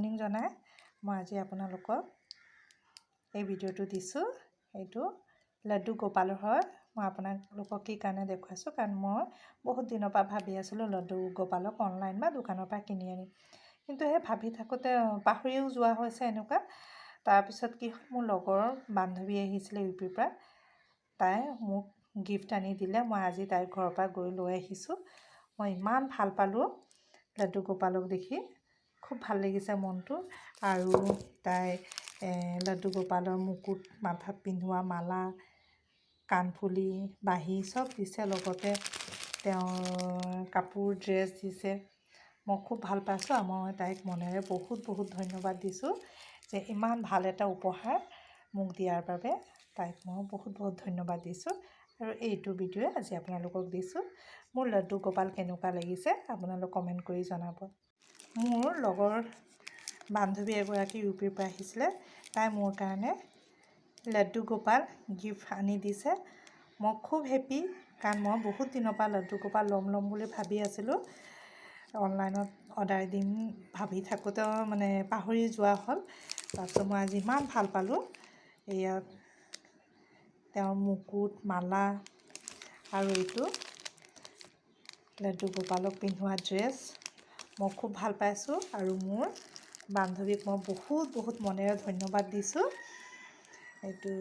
Morning জনাই মই আজি আপোনালোকক এই ভিডিঅ'টো দিছোঁ। এইটো লাড্ডু গোপালৰ হয়। মই আপোনালোকক কি কাৰণে দেখুৱাইছোঁ, কাৰণ মই বহুত দিনৰ পৰা ভাবি আছিলোঁ লাড্ডু গোপালক অনলাইন বা দোকানৰ পৰা কিনি আনিম, কিন্তু সেই ভাবি থাকোঁতে পাহৰিও যোৱা হৈছে এনেকুৱা। তাৰপিছত কি হ'ল, মোৰ লগৰ বান্ধৱী আহিছিলে ইউপিৰ পৰা, তাই মোক গিফ্ট আনি দিলে। মই আজি তাইৰ ঘৰৰ পৰা গৈ লৈ আহিছোঁ। মই ইমান ভাল পালোঁ লাড্ডু গোপালক দেখি, খুব ভাল লাগিছে মনটো। আৰু তাই লাড্ডু গোপালৰ মুকুট, মাথাত পিন্ধোৱা মালা, কাণফুলি, বাঁহী চব দিছে, লগতে তেওঁৰ কাপোৰ ড্ৰেছ দিছে। মই খুব ভাল পাইছোঁ আৰু মই তাইক মনেৰে বহুত বহুত ধন্যবাদ দিছোঁ যে ইমান ভাল এটা উপহাৰ মোক দিয়াৰ বাবে। তাইক মই বহুত বহুত ধন্যবাদ দিছোঁ। আৰু এইটো ভিডিঅ'ই আজি আপোনালোকক দিছোঁ। মোৰ লাড্ডু গোপাল কেনেকুৱা লাগিছে আপোনালোক কমেণ্ট কৰি জনাব। মোৰ লগৰ বান্ধৱী এগৰাকী ইউপিৰ পৰা আহিছিলে, তাই মোৰ কাৰণে লাড্ডু গোপাল গিফ্ট আনি দিছে। মই খুব হেপী, কাৰণ মই বহুত দিনৰ পৰা লাড্ডু গোপাল ল'ম বুলি ভাবি আছিলোঁ। অনলাইনত অৰ্ডাৰ দিম ভাবি থাকোঁতেও পাহৰি যোৱা হ'ল। তাৰপিছত মই আজি ইমান ভাল পালোঁ। এয়া তেওঁৰ মুকুট, মালা আৰু এইটো লাড্ডু গোপালক পিন্ধোৱা ড্ৰেছ মই খুব ভাল পাইছোঁ। আৰু মোৰ বান্ধৱীক মই বহুত বহুত মনেৰে ধন্যবাদ দিছোঁ। এইটো